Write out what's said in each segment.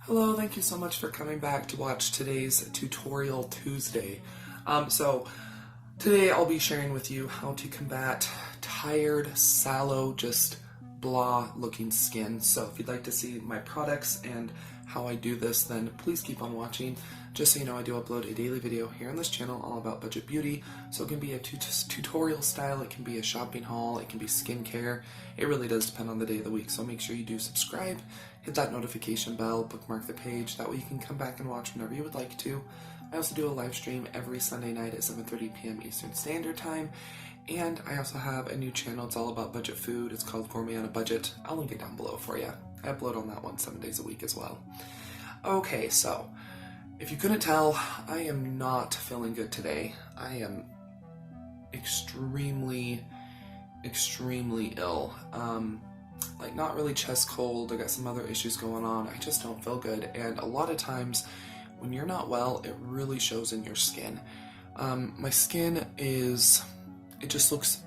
Hello, thank you so much for coming back to watch today's Tutorial Tuesday. So today I'll be sharing with you how to combat tired, sallow, just blah looking skin. So if you'd like to see my products and how I do this, then please keep on watching. Just so you know, I do upload a daily video here on this channel all about budget beauty. So it can be a tutorial style, it can be a shopping haul, it can be skincare. It really does depend on the day of the week. So make sure you do subscribe, hit that notification bell, bookmark the page. That way you can come back and watch whenever you would like to. I also do a live stream every Sunday night at 7:30 p.m. Eastern Standard Time. And I also have a new channel. It's all about budget food. It's called Gourmet on a Budget. I'll link it down below for you. I upload on that one 7 days a week as well. Okay, so if you couldn't tell, I am not feeling good today. I am extremely ill. Like not really chest cold. I got some other issues going on. I just don't feel good. And a lot of times when you're not well, it really shows in your skin. My skin it just looks,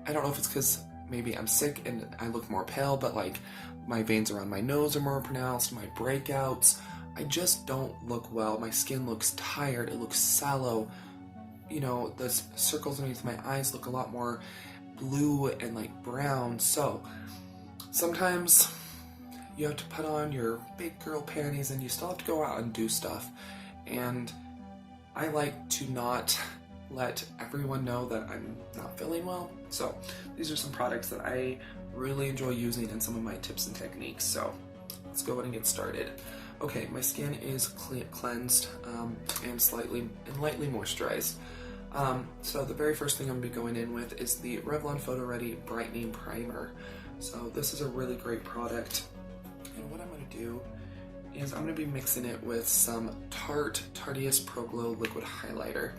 I don't know if it's because maybe I'm sick and I look more pale, but like my veins around my nose are more pronounced, my breakouts, I just don't look well. My skin looks tired, it looks sallow. You know, the circles underneath my eyes look a lot more blue and like brown. So sometimes you have to put on your big girl panties and you still have to go out and do stuff. And I like to not let everyone know that I'm not feeling well. So these are some products that I really enjoy using and some of my tips and techniques. So let's go ahead and get started. Okay, my skin is cleansed and lightly moisturized. So the very first thing I'm going to be going in with is the Revlon Photo Ready Brightening Primer. So this is a really great product. And what I'm going to do is I'm going to be mixing it with some Tarteist Pro Glow Liquid Highlighter.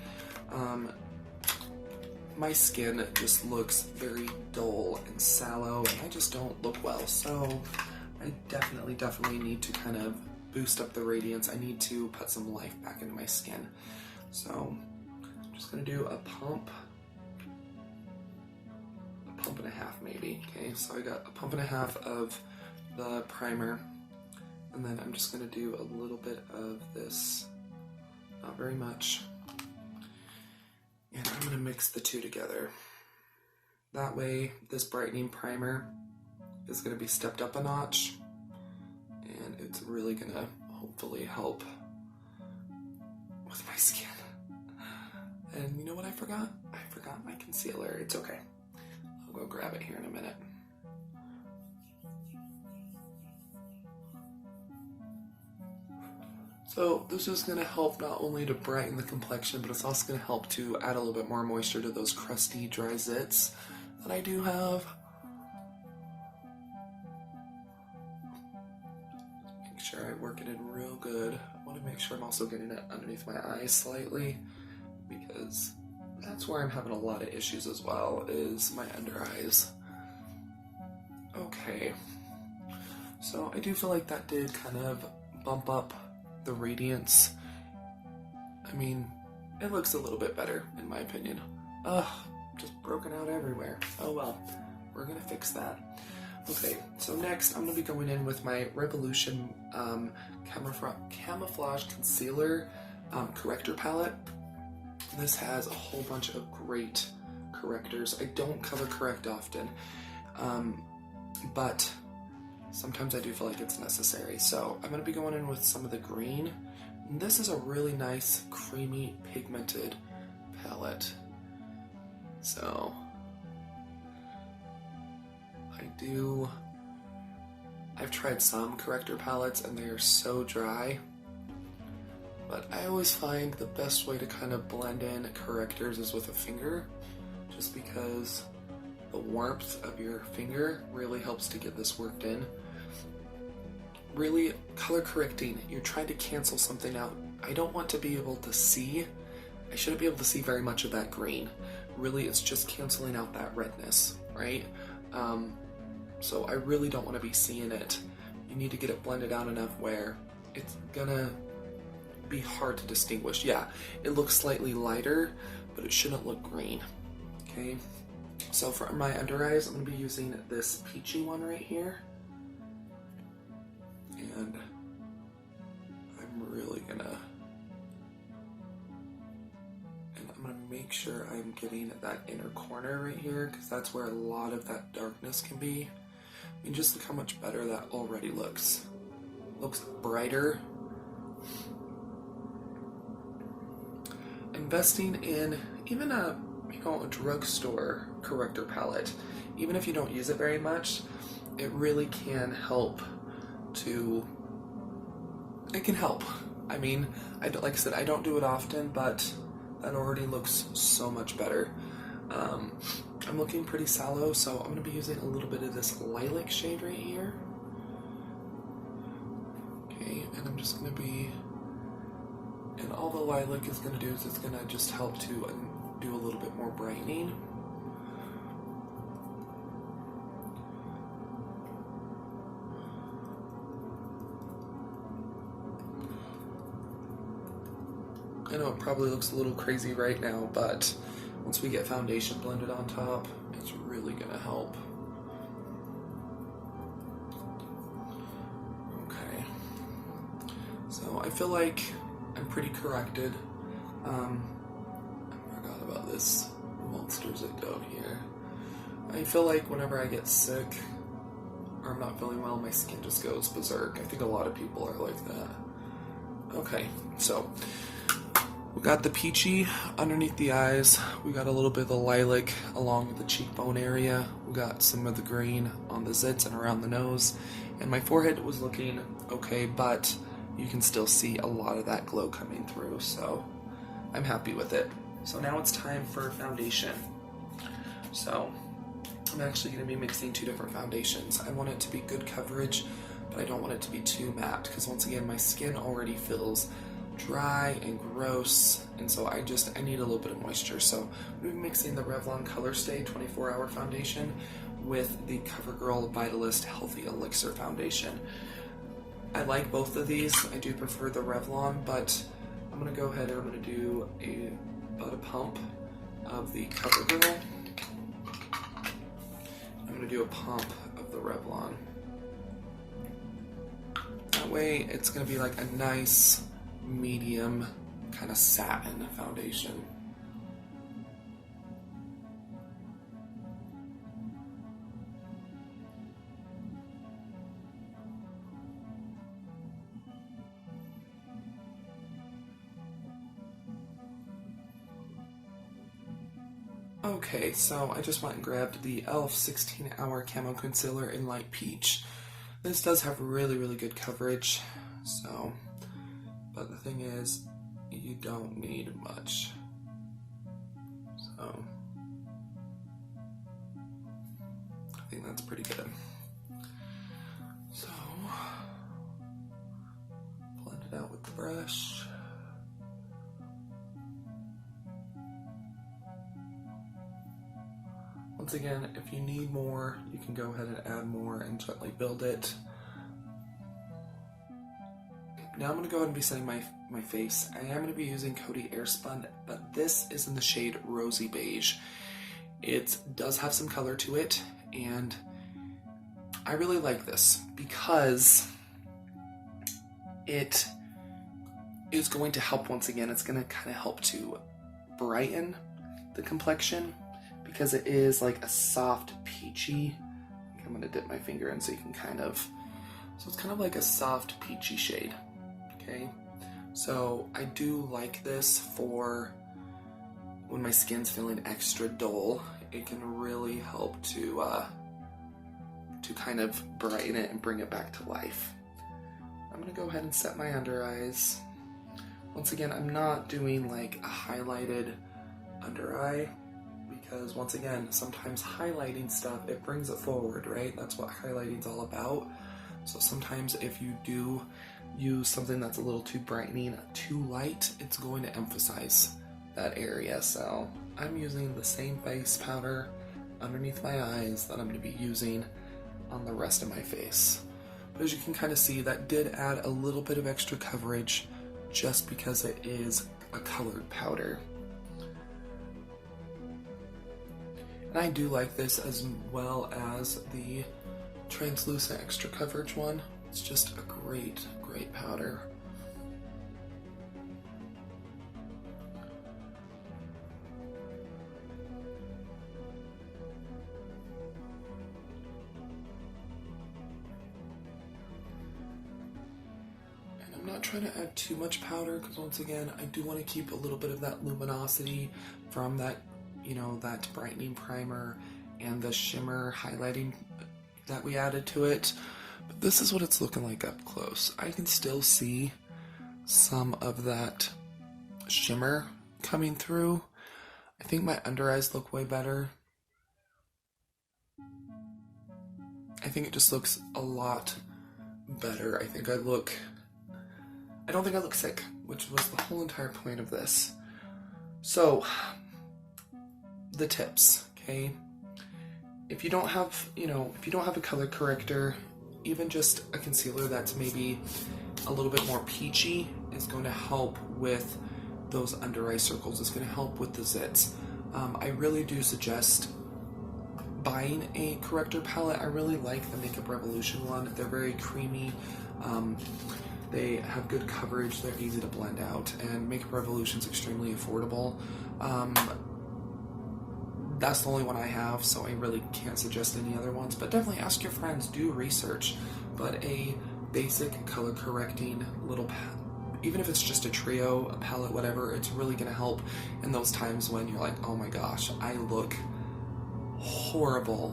My skin just looks very dull and sallow and I just don't look well, so I definitely need to kind of boost up the radiance. I need to put some life back into my skin. So I'm just going to do a pump and a half maybe. Okay, so I got a pump and a half of the primer, and then I'm just going to do a little bit of this, not very much. And I'm going to mix the two together. That way, this brightening primer is going to be stepped up a notch, and it's really going to hopefully help with my skin. And you know what I forgot? I forgot my concealer. It's okay. I'll go grab it here in a minute. So this is going to help not only to brighten the complexion, but it's also going to help to add a little bit more moisture to those crusty, dry zits that I do have. Make sure I work it in real good. I want to make sure I'm also getting it underneath my eyes slightly, because that's where I'm having a lot of issues as well, is my under eyes. Okay, so I do feel like that did kind of bump up the radiance. I mean, it looks a little bit better in my opinion. Ugh, just broken out everywhere. Oh well, we're gonna fix that. Okay, so next I'm gonna be going in with my Revolution Camouflage Concealer Corrector palette. This has a whole bunch of great correctors. I don't color correct often, but sometimes I do feel like it's necessary. So I'm going to be going in with some of the green. And this is a really nice, creamy, pigmented palette. So I've tried some corrector palettes and they are so dry. But I always find the best way to kind of blend in correctors is with a finger, just because the warmth of your finger really helps to get this worked in. Really, color correcting, you're trying to cancel something out. I don't want to be able to see, I shouldn't be able to see very much of that green. Really, it's just canceling out that redness, right? So I really don't want to be seeing it. You need to get it blended out enough where it's gonna be hard to distinguish. Yeah, it looks slightly lighter, but it shouldn't look green. Okay, so for my under eyes, I'm going to be using this peachy one right here. And make sure I'm getting that inner corner right here, because that's where a lot of that darkness can be. I mean, just look how much better that already looks. Looks brighter. Investing in even a drugstore corrector palette, even if you don't use it very much, it really can help to. It can help. I mean, like I said, I don't do it often, but that already looks so much better. I'm looking pretty sallow, so I'm going to be using a little bit of this lilac shade right here. Okay, and I'm just going to be, and all the lilac is going to do is it's going to just help to do a little bit more brightening. I know it probably looks a little crazy right now, but once we get foundation blended on top, it's really gonna help. Okay. So I feel like I'm pretty corrected. I forgot about this monsters that down here. I feel like whenever I get sick or I'm not feeling well, my skin just goes berserk. I think a lot of people are like that. Okay, so we got the peachy underneath the eyes. We got a little bit of the lilac along the cheekbone area. We got some of the green on the zits and around the nose. And my forehead was looking okay, but you can still see a lot of that glow coming through, so I'm happy with it. So now it's time for foundation. So I'm actually going to be mixing two different foundations. I want it to be good coverage, but I don't want it to be too matte, because once again, my skin already feels dry and gross, and so I need a little bit of moisture. So I'm going to be mixing the Revlon Colorstay 24-hour foundation with the CoverGirl Vitalist Healthy Elixir foundation. I like both of these. I do prefer the Revlon, but I'm going to go ahead and I'm going to do about a pump of the CoverGirl. I'm going to do a pump of the Revlon. That way it's going to be like a nice medium kind of satin foundation. Okay, so I just went and grabbed the e.l.f. 16-hour Camo Concealer in Light Peach. This does have really, really good coverage, so, but the thing is, you don't need much. So, I think that's pretty good. So, blend it out with the brush. Once again, if you need more, you can go ahead and add more and gently build it. Now I'm going to go ahead and be setting my face. I am going to be using Coty Airspun, but this is in the shade Rosey Beige. It does have some color to it, and I really like this because it is going to help, once again, it's going to kind of help to brighten the complexion, because it is like a soft peachy. I'm going to dip my finger in so you can so it's kind of like a soft peachy shade. Okay, so I do like this for when my skin's feeling extra dull. It can really help to kind of brighten it and bring it back to life. I'm going to go ahead and set my under eyes. Once again, I'm not doing like a highlighted under eye, because once again, sometimes highlighting stuff, it brings it forward, right? That's what highlighting's all about. So sometimes if you do use something that's a little too brightening, too light, it's going to emphasize that area. So I'm using the same face powder underneath my eyes that I'm going to be using on the rest of my face. But as you can kind of see, that did add a little bit of extra coverage just because it is a colored powder. And I do like this as well as the translucent extra coverage one. It's just a great, great powder. not trying to add too much powder because once again, I do want to keep a little bit of that luminosity from that, you know, that brightening primer and the shimmer highlighting that we added to it. But this is what it's looking like up close. I can still see some of that shimmer coming through. I think my under eyes look way better. I think it just looks a lot better. I don't think I look sick, which was the whole entire point of this. So, the tips, okay? If you don't have, if you don't have a color corrector, even just a concealer that's maybe a little bit more peachy is going to help with those under eye circles. It's going to help with the zits. I really do suggest buying a corrector palette. I really like the Makeup Revolution one. They're very creamy. They have good coverage. They're easy to blend out, and Makeup Revolution's extremely affordable. That's the only one I have, so I really can't suggest any other ones, but definitely ask your friends, do research. But a basic color correcting little even if it's just a trio, a palette, whatever, it's really gonna help in those times when you're like, oh my gosh, I look horrible.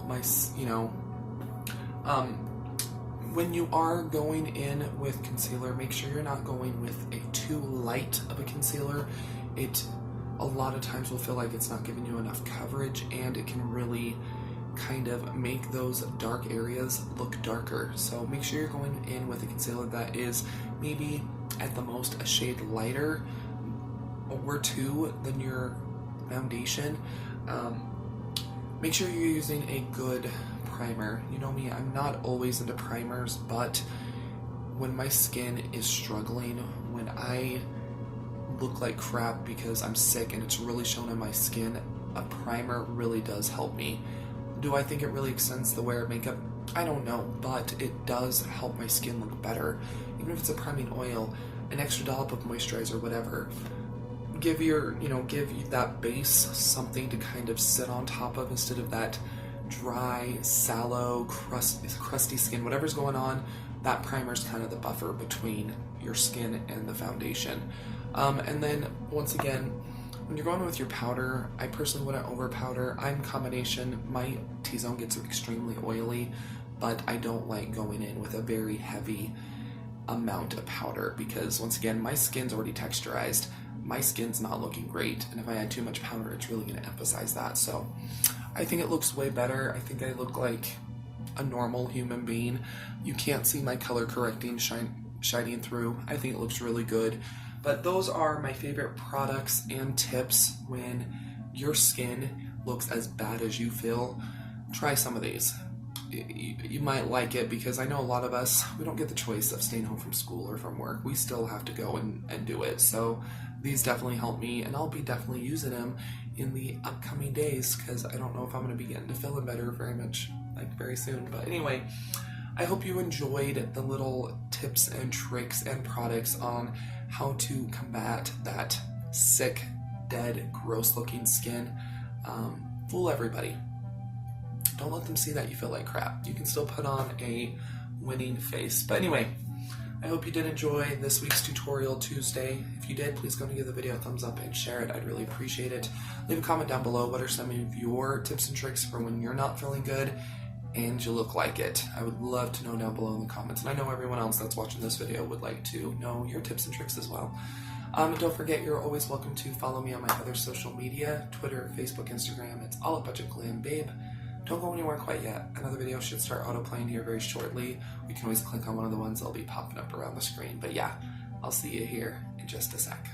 When you are going in with concealer, make sure you're not going with a too light of a concealer. It a lot of times will feel like it's not giving you enough coverage, and it can really kind of make those dark areas look darker. So make sure you're going in with a concealer that is maybe at the most a shade lighter or two than your foundation. Make sure you're using a good primer. You know me, I'm not always into primers, but when my skin is struggling, when I look like crap because I'm sick and it's really shown in my skin, a primer really does help me. Do I think it really extends the wear of makeup? I don't know, but it does help my skin look better. Even if it's a priming oil, an extra dollop of moisturizer, whatever. Give that base something to kind of sit on top of instead of that dry, sallow, crusty skin. Whatever's going on, that primer's kind of the buffer between your skin and the foundation. And then, once again, when you're going with your powder, I personally wouldn't over powder. I'm combination. My T-zone gets extremely oily, but I don't like going in with a very heavy amount of powder because, once again, my skin's already texturized. My skin's not looking great, and if I add too much powder, it's really going to emphasize that. So I think it looks way better. I think I look like a normal human being. You can't see my color correcting shining through. I think it looks really good. But those are my favorite products and tips when your skin looks as bad as you feel. Try some of these. You might like it because I know a lot of us, we don't get the choice of staying home from school or from work. We still have to go and do it. So these definitely help me, and I'll be definitely using them in the upcoming days because I don't know if I'm going to be getting to feeling better very soon. But anyway, I hope you enjoyed the little tips and tricks and products on how to combat that sick, dead, gross looking skin. Fool everybody. Don't let them see that you feel like crap. You can still put on a winning face. But anyway, I hope you did enjoy this week's Tutorial Tuesday. If you did, please go and give the video a thumbs up and share it. I'd really appreciate it. Leave a comment down below. What are some of your tips and tricks for when you're not feeling good and you look like it? I would love to know down below in the comments. And I know everyone else that's watching this video would like to know your tips and tricks as well. Don't forget, you're always welcome to follow me on my other social media, Twitter, Facebook, Instagram. It's all at Budget Glam Babe. Don't go anywhere quite yet. Another video should start autoplaying here very shortly. We can always click on one of the ones that'll be popping up around the screen. But yeah, I'll see you here in just a sec.